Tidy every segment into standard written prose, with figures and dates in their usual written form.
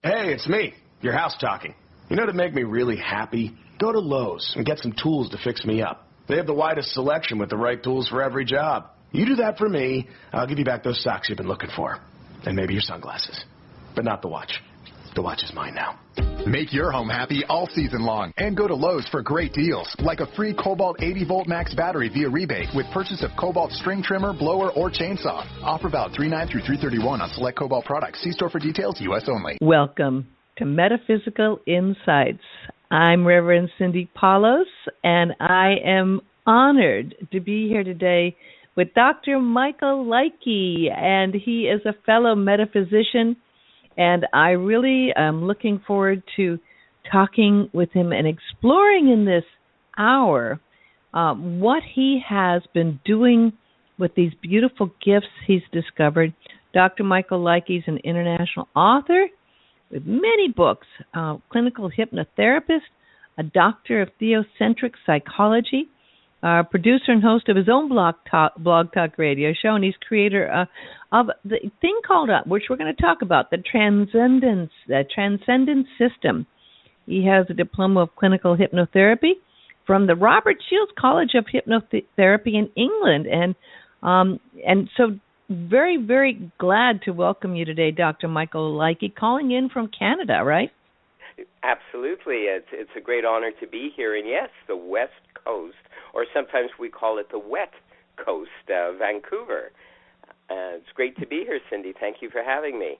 Hey, it's me, your house talking. You know, to make me really happy, go to Lowe's and get some tools to fix me up. They have the widest selection with the right tools for every job. You do that for me, I'll give you back those socks you've been looking for. And maybe your sunglasses. But not the watch. The watch is mine now. Make your home happy all season long and go to Lowe's for great deals, like a free Cobalt 80-volt max battery via rebate with purchase of Cobalt string trimmer, blower, or chainsaw. Offer valid 3/9 through 3/31 on select Cobalt products. See store for details, U.S. only. Welcome to Metaphysical Insights. I'm Reverend Cindy Paulos, and I am honored to be here today with Dr. Michael Likey, and he is a fellow metaphysician. And I really am looking forward to talking with him and exploring in this hour what he has been doing with these beautiful gifts he's discovered. Dr. Michael Likey is an international author with many books, clinical hypnotherapist, a doctor of theocentric psychology, producer and host of his own blog talk radio show, and he's creator of the thing called, which we're going to talk about, the Transcendence System. He has a diploma of clinical hypnotherapy from the Robert Shields College of Hypnotherapy in England, and so very, very glad to welcome you today, Dr. Michael Likey, calling in from Canada, right? Absolutely. It's a great honor to be here, and yes, the West Coast, or sometimes we call it the Wet Coast, Vancouver. It's great to be here, Cindy. Thank you for having me.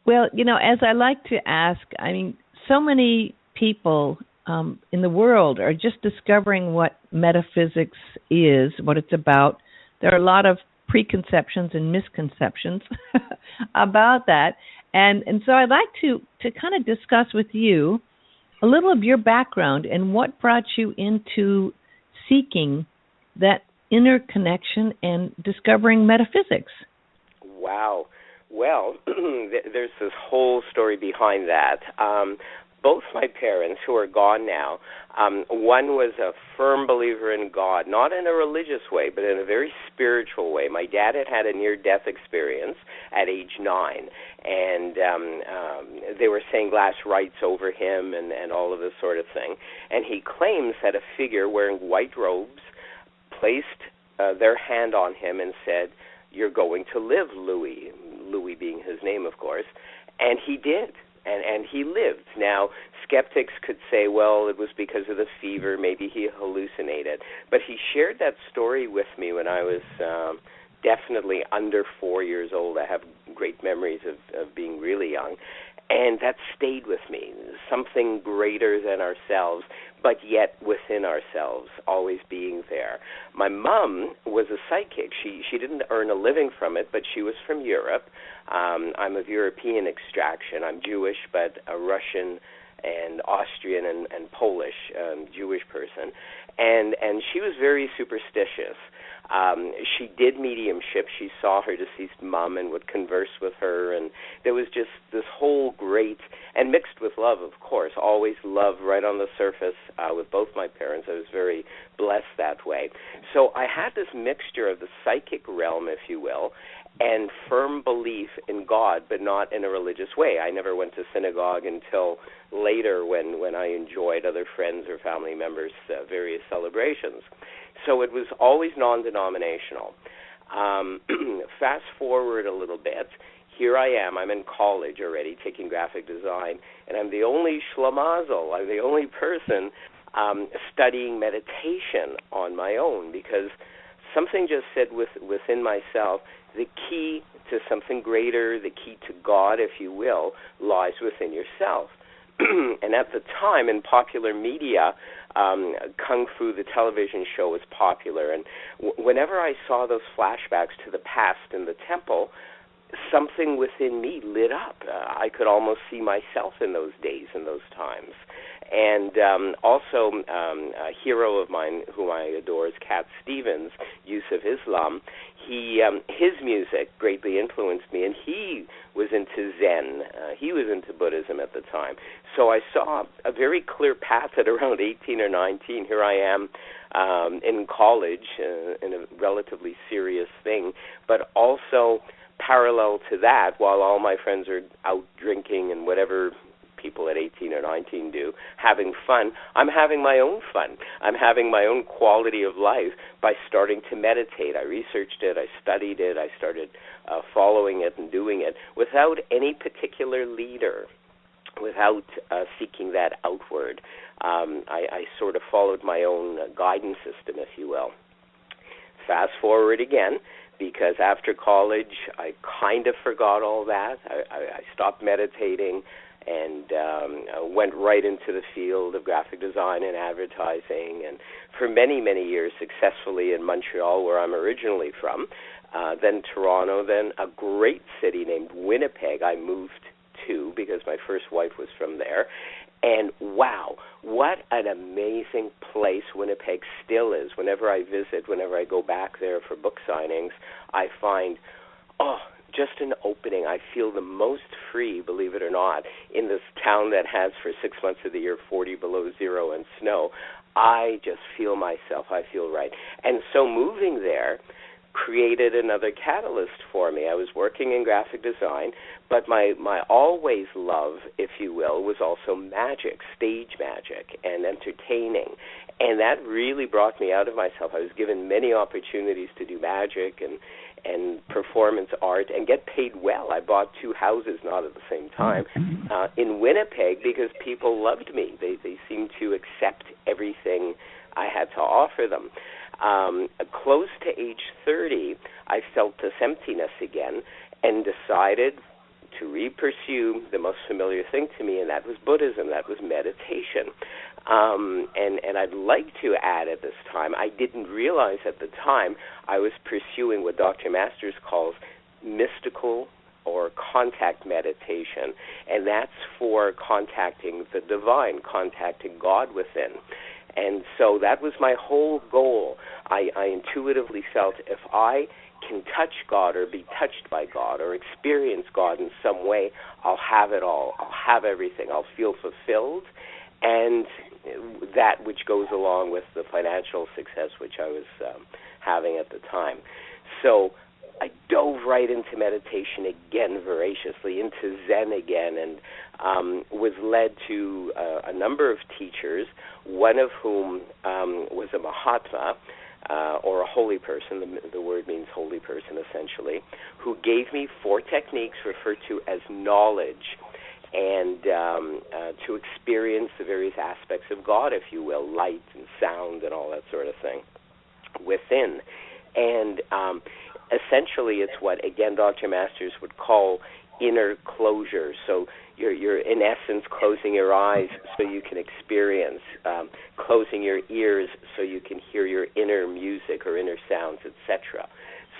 Well, you know, as I like to ask, I mean, so many people in the world are just discovering what metaphysics is, what it's about. There are a lot of preconceptions and misconceptions about that. And so I'd like to kind of discuss with you a little of your background and what brought you into seeking that inner connection and discovering metaphysics. Wow. Well, there's this whole story behind that. Both my parents, who are gone now, one was a firm believer in God, not in a religious way, but in a very spiritual way. My dad had a near-death experience at age 9, and they were saying last rites over him and all of this sort of thing. And he claims that a figure wearing white robes placed their hand on him and said, "You're going to live, Louis," Louis being his name, of course. And he did. And he lived. Now, skeptics could say, well, it was because of the fever, maybe he hallucinated. But he shared that story with me when I was definitely under 4 years old. I have great memories of being really young. And that stayed with me, something greater than ourselves, but yet within ourselves, always being there. My mom was a psychic. She didn't earn a living from it, but she was from Europe. I'm of European extraction. I'm Jewish, but a Russian and Austrian and Polish Jewish person. And she was very superstitious. She did mediumship. She saw her deceased mom and would converse with her, and there was just this whole great, and mixed with love, of course, always love right on the surface with both my parents. I was very blessed that way. So I had this mixture of the psychic realm, if you will, and firm belief in God, but not in a religious way. I never went to synagogue until later when I enjoyed other friends or family members' various celebrations. So it was always non-denominational. Fast forward a little bit. Here I am. I'm in college already taking graphic design, and I'm the only schlemazel. I'm the only person studying meditation on my own, because something just said within myself, the key to something greater, the key to God, if you will, lies within yourself. And at the time, in popular media, Kung Fu, the television show, was popular. And whenever I saw those flashbacks to the past in the temple, something within me lit up. I could almost see myself in those days and those times. And also a hero of mine whom I adore is Cat Stevens, Yusuf Islam. His music greatly influenced me, and he was into Zen. He was into Buddhism at the time. So I saw a very clear path at around 18 or 19. Here I am in college in a relatively serious thing, but also parallel to that, while all my friends are out drinking and whatever people at 18 or 19 do, having fun, I'm having my own fun. I'm having my own quality of life by starting to meditate. I researched it, I studied it, I started following it and doing it without any particular leader, without seeking that outward. I sort of followed my own guidance system, if you will. Fast forward again, because after college I kind of forgot all that. I stopped meditating and went right into the field of graphic design and advertising, and for many, many years successfully in Montreal, where I'm originally from, then Toronto, then a great city named Winnipeg I moved to because my first wife was from there. And wow, what an amazing place Winnipeg still is. Whenever I visit, whenever I go back there for book signings, I find, just an opening. I feel the most free, believe it or not, in this town that has for 6 months of the year 40 below zero and snow. I just feel myself. I feel right. And so moving there created another catalyst for me. I was working in graphic design, but my always love, if you will, was also magic, stage magic, and entertaining. And that really brought me out of myself. I was given many opportunities to do magic and performance art and get paid well. I bought 2 houses, not at the same time, in Winnipeg because people loved me. They seemed to accept everything I had to offer them. Close to age 30, I felt this emptiness again and decided to re-pursue the most familiar thing to me, and that was Buddhism, that was meditation. And I'd like to add at this time, I didn't realize at the time I was pursuing what Dr. Masters calls mystical or contact meditation, and that's for contacting the divine, contacting God within. And so that was my whole goal. I intuitively felt if I can touch God or be touched by God or experience God in some way, I'll have it all. I'll have everything. I'll feel fulfilled, and that which goes along with the financial success which I was having at the time. So I dove right into meditation again voraciously, into Zen again, and was led to a number of teachers, one of whom was a Mahatma, or a holy person, the word means holy person essentially, who gave me 4 techniques referred to as knowledge, and to experience the various aspects of God, if you will, light and sound and all that sort of thing within. And essentially it's what, again, Dr. Masters would call inner closure. So you're in essence closing your eyes so you can experience, closing your ears so you can hear your inner music or inner sounds, etc.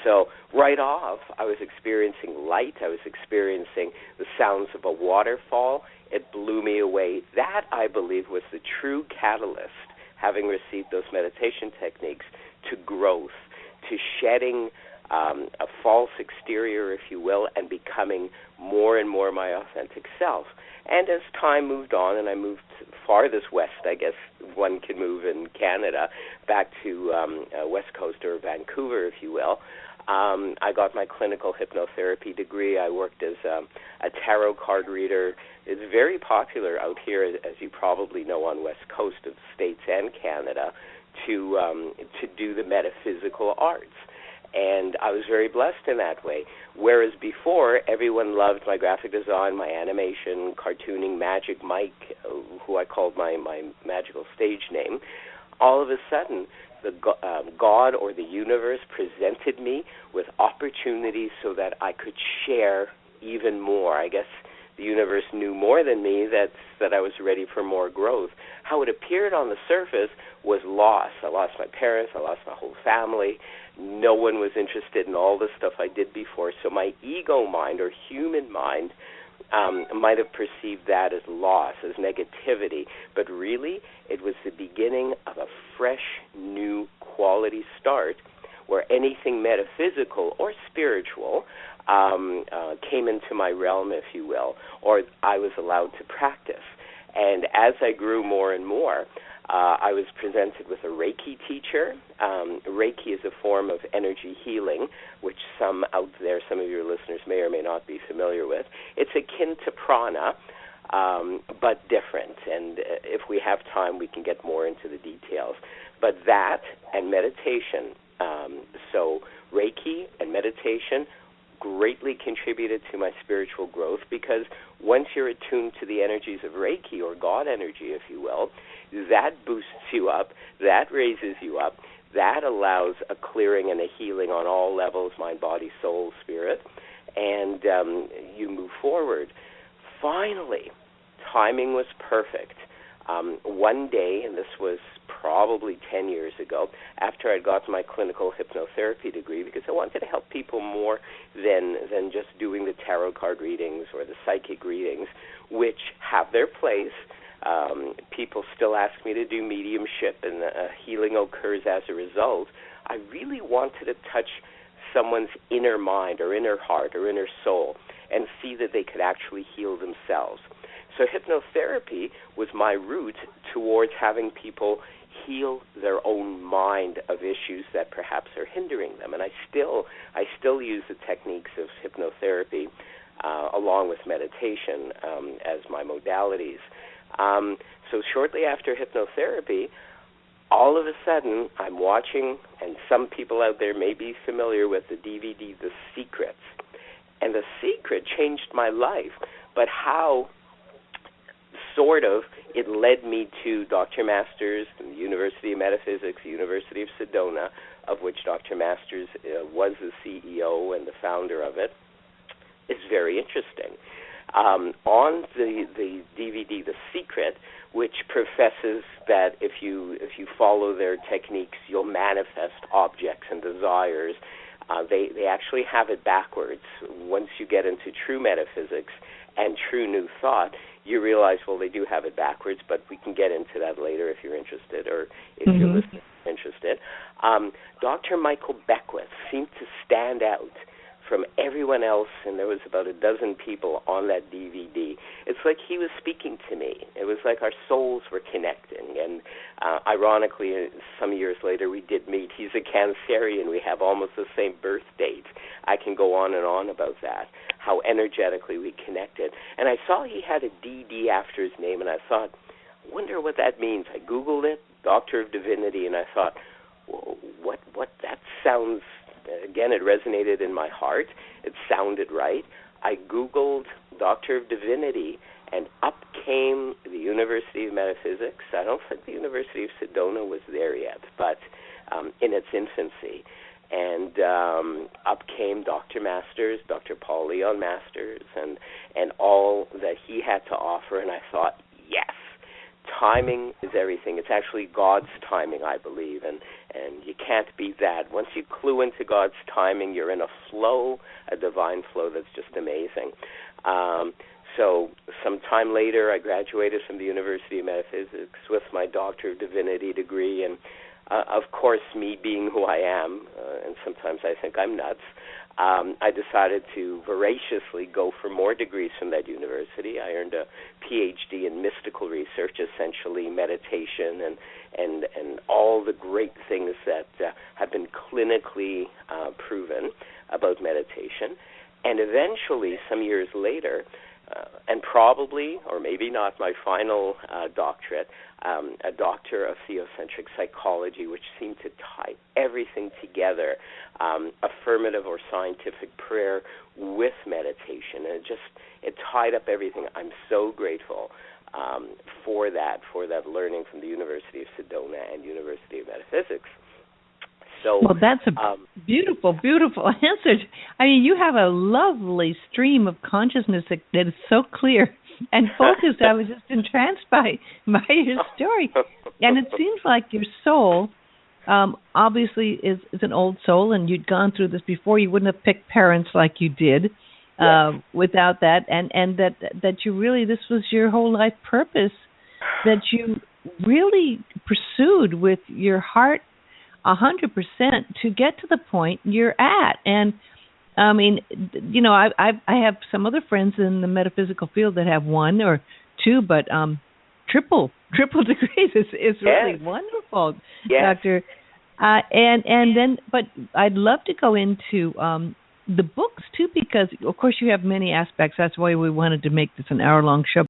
So right off, I was experiencing light. I was experiencing the sounds of a waterfall. It blew me away. That, I believe, was the true catalyst, having received those meditation techniques, to growth, to shedding a false exterior, if you will, and becoming more and more my authentic self. And as time moved on, and I moved farthest west, I guess one can move in Canada, back to West Coast or Vancouver, if you will, I got my clinical hypnotherapy degree. I worked as a tarot card reader. It's very popular out here, as you probably know, on West Coast of the States and Canada, to do the metaphysical arts. And I was very blessed in that way. Whereas before, everyone loved my graphic design, my animation, cartooning, Magic Mike, who I called my magical stage name. All of a sudden, the God or the universe presented me with opportunities so that I could share even more. I guess the universe knew more than me that I was ready for more growth. How it appeared on the surface was loss. I lost my parents. I lost my whole family. No one was interested in all the stuff I did before. So my ego mind or human mind might have perceived that as loss, as negativity. But really, it was the beginning of a fresh, new quality start where anything metaphysical or spiritual came into my realm, if you will, or I was allowed to practice. And as I grew more and more, I was presented with a Reiki teacher. Reiki is a form of energy healing, which some out there, some of your listeners may or may not be familiar with. It's akin to prana, but different. And if we have time, we can get more into the details. But that and meditation, so Reiki and meditation greatly contributed to my spiritual growth, because once you're attuned to the energies of Reiki, or God energy, if you will, that boosts you up, that raises you up, that allows a clearing and a healing on all levels, mind, body, soul, spirit, and you move forward. Finally, timing was perfect. One day, and this was probably 10 years ago, after I'd got my clinical hypnotherapy degree, because I wanted to help people more than just doing the tarot card readings or the psychic readings, which have their place. People still ask me to do mediumship, and healing occurs as a result. I really wanted to touch someone's inner mind or inner heart or inner soul and see that they could actually heal themselves. So hypnotherapy was my route towards having people heal their own mind of issues that perhaps are hindering them. And I still use the techniques of hypnotherapy along with meditation as my modalities. So shortly after hypnotherapy, all of a sudden I'm watching, and some people out there may be familiar with the DVD, The Secrets. And The Secret changed my life, but how sort of it led me to Dr. Masters from the University of Metaphysics, the University of Sedona, of which Dr. Masters was the CEO and the founder of it. It's very interesting. On the DVD, The Secret, which professes that if you follow their techniques, you'll manifest objects and desires, they actually have it backwards. Once you get into true metaphysics and true new thought, you realize, well, they do have it backwards, but we can get into that later if you're interested, or if you're listening interested. Dr. Michael Beckwith seemed to stand out from everyone else, and there was about a dozen people on that DVD. It's like he was speaking to me. It was like our souls were connecting, and ironically, some years later, we did meet. He's a Cancerian. We have almost the same birth date. I can go on and on about that, how energetically we connected. And I saw he had a DD after his name, and I thought, I wonder what that means. I Googled it, Doctor of Divinity, and I thought, whoa, what that sounds. Again, it resonated in my heart. It sounded right. I Googled Doctor of Divinity, and up came the University of Metaphysics. I don't think the University of Sedona was there yet, but in its infancy. And up came Dr. Masters, Dr. Paul Leon Masters, and all that he had to offer. And I thought, yes, timing is everything. It's actually God's timing, I believe, and you can't beat that. Once you clue into God's timing, you're in a flow, a divine flow that's just amazing. So some time later, I graduated from the University of Metaphysics with my Doctor of Divinity degree, and of course, me being who I am, and sometimes I think I'm nuts, I decided to voraciously go for more degrees from that university. I earned a PhD in mystical research, essentially meditation and all the great things that have been clinically proven about meditation. And eventually, some years later, and probably, or maybe not, my final doctorate, a doctor of theocentric psychology, which seemed to tie everything together, affirmative or scientific prayer with meditation, and it tied up everything. I'm so grateful for that learning from the University of Sedona and University of Metaphysics. So, well, that's a beautiful, beautiful answer. I mean, you have a lovely stream of consciousness that is so clear and focused. I was just entranced by your story. And it seems like your soul obviously is an old soul, and you'd gone through this before. You wouldn't have picked parents like you did without that, and that you really, this was your whole life purpose that you really pursued with your heart 100% to get to the point you're at. And I mean, you know, I have some other friends in the metaphysical field that have one or two, but triple triple degrees is really wonderful, Doctor. And then, but I'd love to go into the books too, because of course you have many aspects. That's why we wanted to make this an hour-long show.